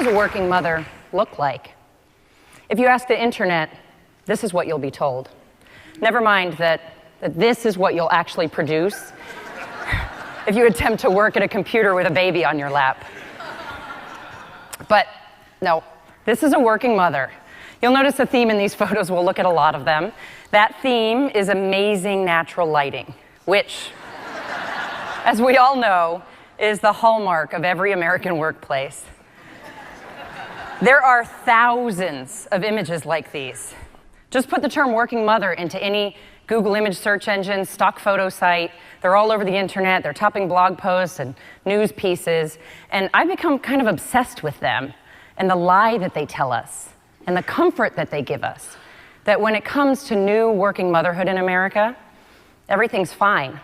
does a working mother look like? If you ask the internet, this is what you'll be told. Never mind that this is what you'll actually produce if you attempt to work at a computer with a baby on your lap. But no, this is a working mother. You'll notice a theme in these photos. We'll look at a lot of them. That theme is amazing natural lighting, which, as we all know, is the hallmark of every American workplace. There are thousands of images like these. Just put the term working mother into any Google image search engine, stock photo site. They're all over the internet. They're topping blog posts and news pieces. And I've become kind of obsessed with them and the lie that they tell us and the comfort that they give us, that when it comes to new working motherhood in America, everything's fine.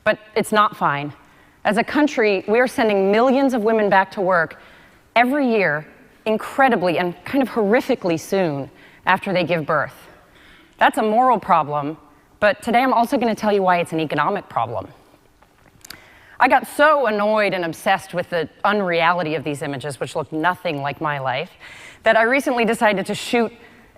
But it's not fine. As a country, we are sending millions of women back to work every year, incredibly and kind of horrifically soon after they give birth. That's a moral problem, but today I'm also going to tell you why it's an economic problem. I got so annoyed and obsessed with the unreality of these images, which look nothing like my life, that I recently decided to shoot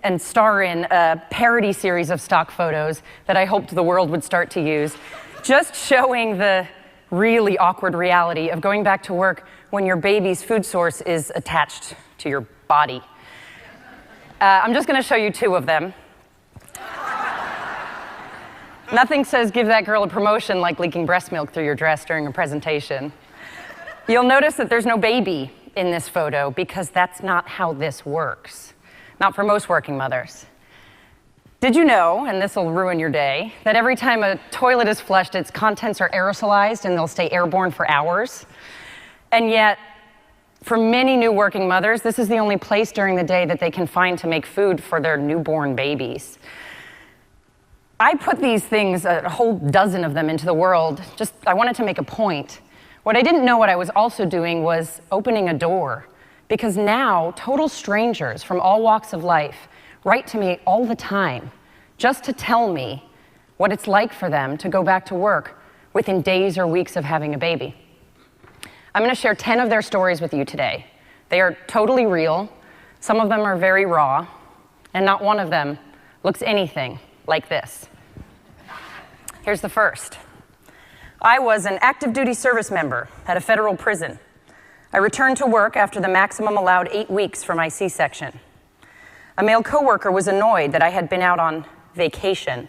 and star in a parody series of stock photos that I hoped the world would start to use, just showing the really awkward reality of going back to work when your baby's food source is attached to your body. I'm just going to show you two of them. Nothing says give that girl a promotion like leaking breast milk through your dress during a presentation. You'll notice that there's no baby in this photo because that's not how this works. Not for most working mothers. Did you know, and this will ruin your day, that every time a toilet is flushed, its contents are aerosolized and they'll stay airborne for hours? And yet, for many new working mothers, this is the only place during the day that they can find to make food for their newborn babies. I put these things, a whole dozen of them, into the world. I wanted to make a point. What I didn't know what I was also doing was opening a door. Because now, total strangers from all walks of life write to me all the time just to tell me what it's like for them to go back to work within days or weeks of having a baby. I'm going to share 10 of their stories with you today. They are totally real. Some of them are very raw, and not one of them looks anything like this. Here's the first. I was an active duty service member at a federal prison. I returned to work after the maximum allowed 8 weeks for my C-section. A male coworker was annoyed that I had been out on vacation,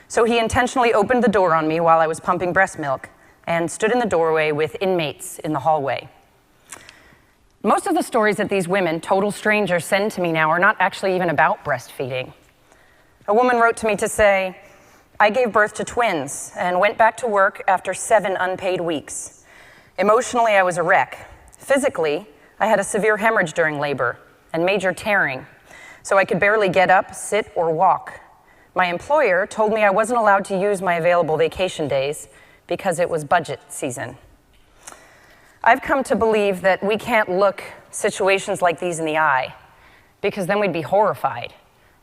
so he intentionally opened the door on me while I was pumping breast milk and stood in the doorway with inmates in the hallway. Most of the stories that these women, total strangers, send to me now are not actually even about breastfeeding. A woman wrote to me to say, I gave birth to twins and went back to work after 7 unpaid weeks. Emotionally, I was a wreck. Physically, I had a severe hemorrhage during labor and major tearing, so I could barely get up, sit, or walk. My employer told me I wasn't allowed to use my available vacation days because it was budget season. I've come to believe that we can't look situations like these in the eye because then we'd be horrified.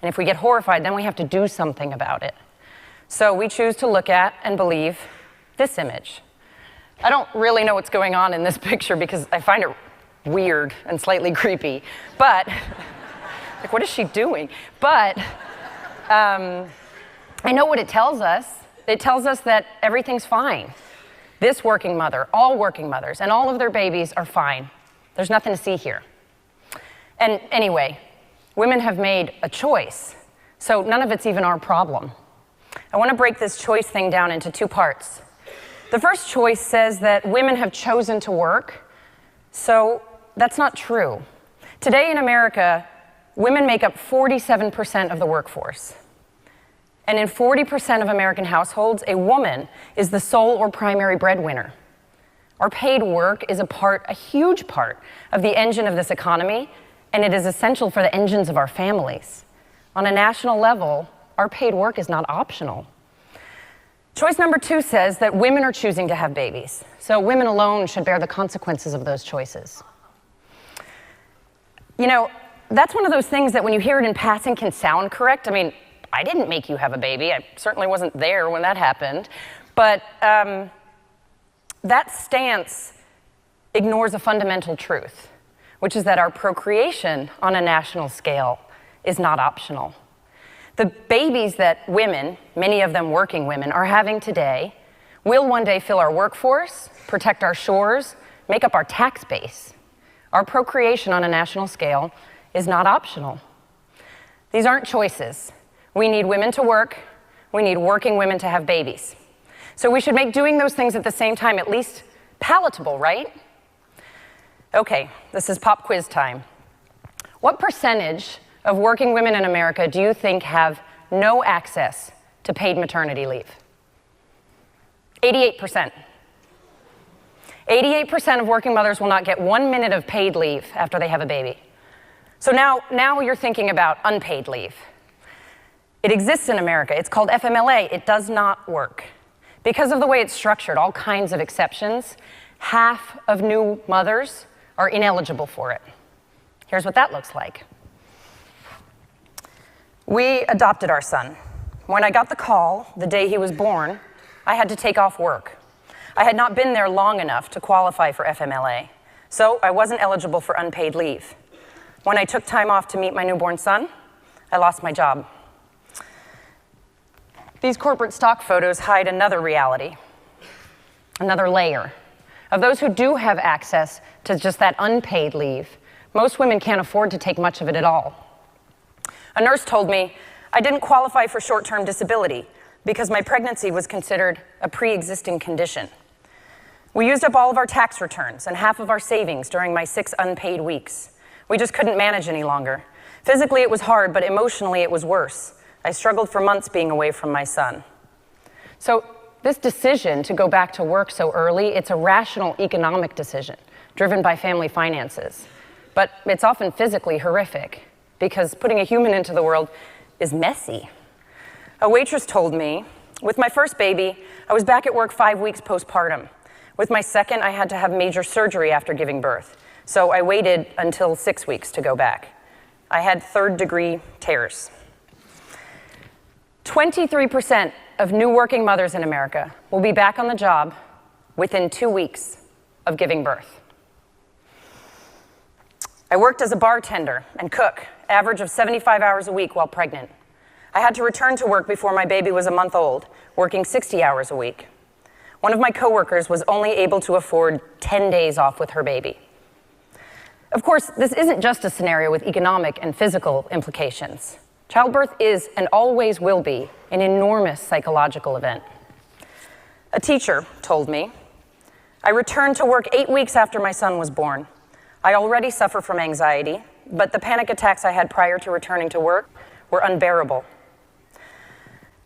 And if we get horrified, then we have to do something about it. So we choose to look at and believe this image. I don't really know what's going on in this picture because I find it weird and slightly creepy, but, like, what is she doing? But I know what it tells us. It tells us that everything's fine. This working mother, all working mothers, and all of their babies are fine. There's nothing to see here. And anyway, women have made a choice, so none of it's even our problem. I want to break this choice thing down into 2 parts. The first choice says that women have chosen to work, so that's not true. Today in America, women make up 47% of the workforce. And in 40% of American households, a woman is the sole or primary breadwinner. Our paid work is a huge part of the engine of this economy, and it is essential for the engines of our families. On a national level, our paid work is not optional. Choice number 2 says that women are choosing to have babies, so women alone should bear the consequences of those choices. You know, that's one of those things that when you hear it in passing can sound correct. I mean, I didn't make you have a baby. I certainly wasn't there when that happened. But that stance ignores a fundamental truth, which is that our procreation on a national scale is not optional. The babies that women, many of them working women, are having today will one day fill our workforce, protect our shores, make up our tax base. Our procreation on a national scale is not optional. These aren't choices. We need women to work. We need working women to have babies. So we should make doing those things at the same time at least palatable, right? Okay, this is pop quiz time. What percentage of working women in America do you think have no access to paid maternity leave? 88%. 88% of working mothers will not get 1 minute of paid leave after they have a baby. So now you're thinking about unpaid leave. It exists in America. It's called FMLA. It does not work. Because of the way it's structured, all kinds of exceptions, half of new mothers are ineligible for it. Here's what that looks like. We adopted our son. When I got the call the day he was born, I had to take off work. I had not been there long enough to qualify for FMLA, so I wasn't eligible for unpaid leave. When I took time off to meet my newborn son, I lost my job. These corporate stock photos hide another reality, another layer. Of those who do have access to just that unpaid leave, most women can't afford to take much of it at all. A nurse told me I didn't qualify for short-term disability because my pregnancy was considered a pre-existing condition. We used up all of our tax returns and half of our savings during my 6 unpaid weeks. We just couldn't manage any longer. Physically, it was hard, but emotionally, it was worse. I struggled for months being away from my son. So this decision to go back to work so early, it's a rational economic decision driven by family finances. But it's often physically horrific because putting a human into the world is messy. A waitress told me, with my first baby, I was back at work 5 weeks postpartum. With my second, I had to have major surgery after giving birth. So I waited until 6 weeks to go back. I had 3rd-degree tears. 23% of new working mothers in America will be back on the job within 2 weeks of giving birth. I worked as a bartender and cook, average of 75 hours a week while pregnant. I had to return to work before my baby was a month old, working 60 hours a week. One of my coworkers was only able to afford 10 days off with her baby. Of course, this isn't just a scenario with economic and physical implications. Childbirth is, and always will be, an enormous psychological event. A teacher told me, I returned to work 8 weeks after my son was born. I already suffer from anxiety, but the panic attacks I had prior to returning to work were unbearable.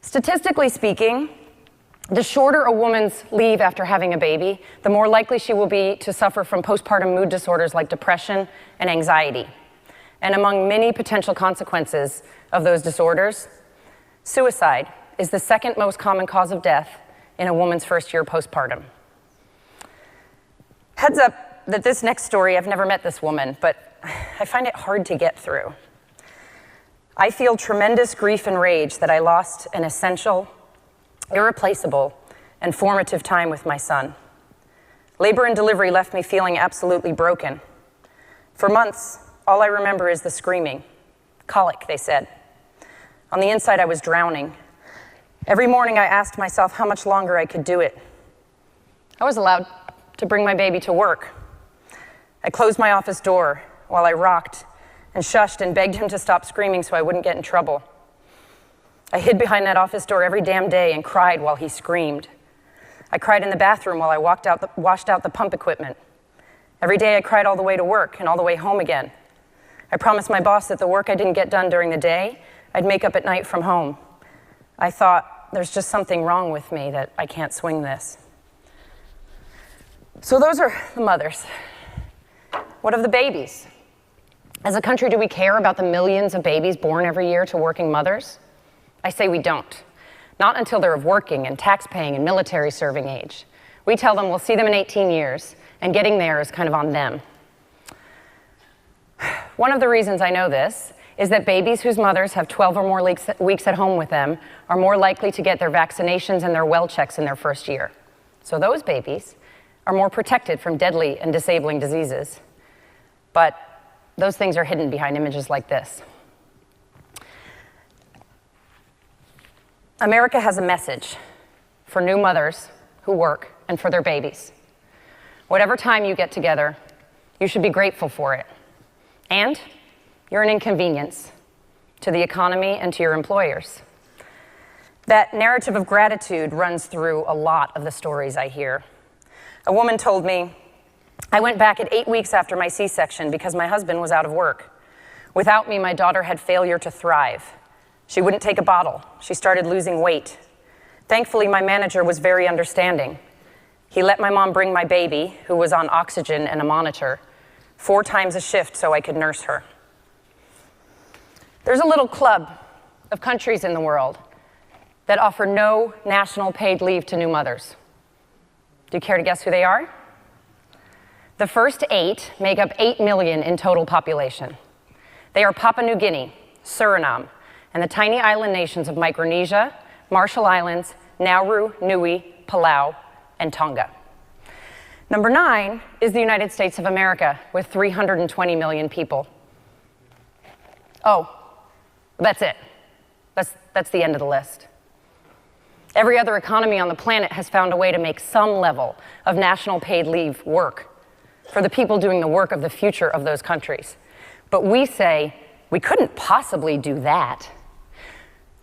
Statistically speaking, the shorter a woman's leave after having a baby, the more likely she will be to suffer from postpartum mood disorders like depression and anxiety. And among many potential consequences of those disorders, suicide is the 2nd most common cause of death in a woman's first year postpartum. Heads up that this next story, I've never met this woman, but I find it hard to get through. I feel tremendous grief and rage that I lost an essential, irreplaceable, and formative time with my son. Labor and delivery left me feeling absolutely broken. For months, all I remember is the screaming. Colic, they said. On the inside, I was drowning. Every morning, I asked myself how much longer I could do it. I was allowed to bring my baby to work. I closed my office door while I rocked and shushed and begged him to stop screaming so I wouldn't get in trouble. I hid behind that office door every damn day and cried while he screamed. I cried in the bathroom while I washed out the pump equipment. Every day I cried all the way to work and all the way home again. I promised my boss that the work I didn't get done during the day, I'd make up at night from home. I thought, there's just something wrong with me that I can't swing this. So those are the mothers. What of the babies? As a country, do we care about the millions of babies born every year to working mothers? I say we don't. Not until they're of working and tax-paying and military-serving age. We tell them we'll see them in 18 years, and getting there is kind of on them. One of the reasons I know this is that babies whose mothers have 12 or more weeks at home with them are more likely to get their vaccinations and their well checks in their first year. So those babies are more protected from deadly and disabling diseases. But those things are hidden behind images like this. America has a message for new mothers who work and for their babies. Whatever time you get together, you should be grateful for it. And you're an inconvenience to the economy and to your employers. That narrative of gratitude runs through a lot of the stories I hear. A woman told me, "I went back at 8 weeks after my C-section because my husband was out of work. Without me, my daughter had failure to thrive. She wouldn't take a bottle. She started losing weight. Thankfully, my manager was very understanding. He let my mom bring my baby, who was on oxygen and a monitor, 4 times a shift so I could nurse her." There's a little club of countries in the world that offer no national paid leave to new mothers. Do you care to guess who they are? The first 8 make up 8 million in total population. They are Papua New Guinea, Suriname, and the tiny island nations of Micronesia, Marshall Islands, Nauru, Niue, Palau, and Tonga. Number 9 is the United States of America with 320 million people. Oh, that's it. That's the end of the list. Every other economy on the planet has found a way to make some level of national paid leave work for the people doing the work of the future of those countries. But we say, we couldn't possibly do that.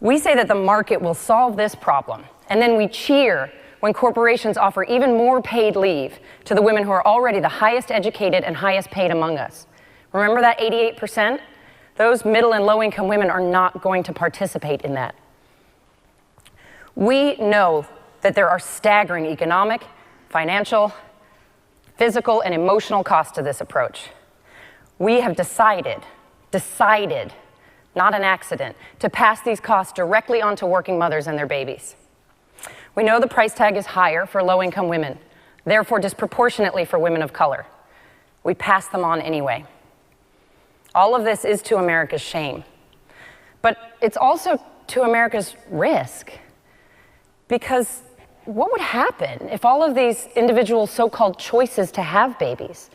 We say that the market will solve this problem, and then we cheer when corporations offer even more paid leave to the women who are already the highest educated and highest paid among us. Remember that 88%? Those middle and low-income women are not going to participate in that. We know that there are staggering economic, financial, physical, and emotional costs to this approach. We have decided, not an accident, to pass these costs directly onto working mothers and their babies. We know the price tag is higher for low-income women, therefore disproportionately for women of color. We pass them on anyway. All of this is to America's shame, but it's also to America's risk. Because what would happen if all of these individual so-called choices to have babies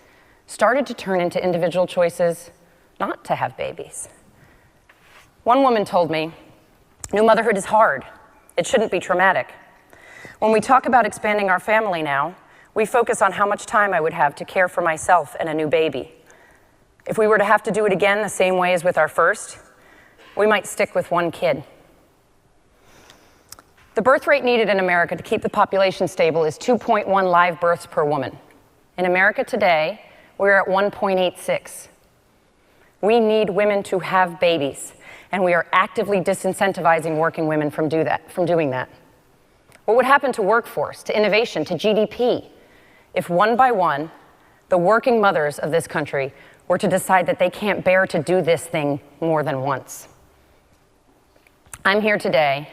started to turn into individual choices not to have babies? One woman told me, "New motherhood is hard. It shouldn't be traumatic. When we talk about expanding our family now, we focus on how much time I would have to care for myself and a new baby. If we were to have to do it again the same way as with our first, we might stick with 1 kid." The birth rate needed in America to keep the population stable is 2.1 live births per woman. In America today, we're at 1.86. We need women to have babies, and we are actively disincentivizing working women from doing that. What would happen to workforce, to innovation, to GDP, if one by one, the working mothers of this country were to decide that they can't bear to do this thing more than once? I'm here today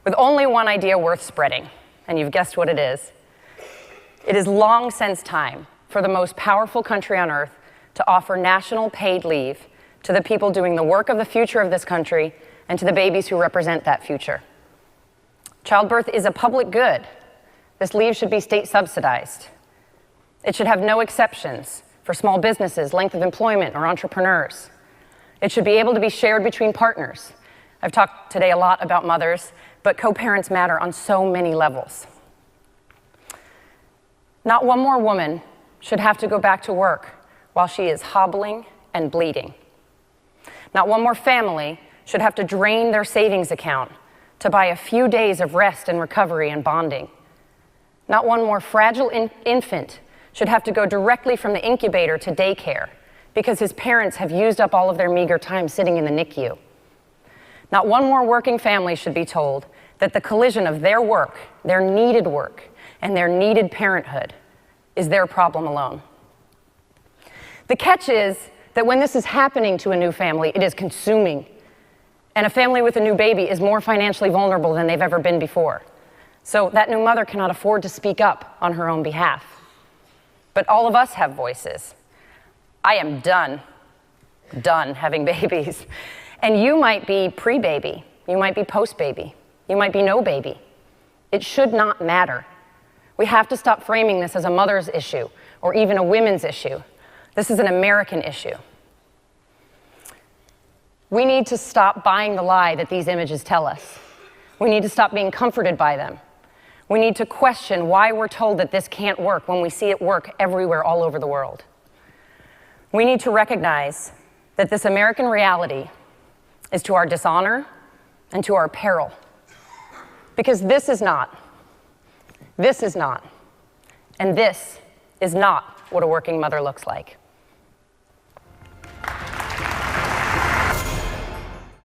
with only one idea worth spreading, and you've guessed what it is. It is long since time for the most powerful country on earth to offer national paid leave to the people doing the work of the future of this country and to the babies who represent that future. Childbirth is a public good. This leave should be state subsidized. It should have no exceptions for small businesses, length of employment, or entrepreneurs. It should be able to be shared between partners. I've talked today a lot about mothers, but co-parents matter on so many levels. Not one more woman should have to go back to work while she is hobbling and bleeding. Not one more family should have to drain their savings account to buy a few days of rest and recovery and bonding. Not one more fragile infant should have to go directly from the incubator to daycare because his parents have used up all of their meager time sitting in the NICU. Not one more working family should be told that the collision of their work, their needed work, and their needed parenthood is their problem alone. The catch is that when this is happening to a new family, it is consuming. And a family with a new baby is more financially vulnerable than they've ever been before. So that new mother cannot afford to speak up on her own behalf. But all of us have voices. I am done having babies. And you might be pre-baby, you might be post-baby, you might be no baby. It should not matter. We have to stop framing this as a mother's issue or even a women's issue. This is an American issue. We need to stop buying the lie that these images tell us. We need to stop being comforted by them. We need to question why we're told that this can't work when we see it work everywhere all over the world. We need to recognize that this American reality is to our dishonor and to our peril. Because this is not, and this is not what a working mother looks like.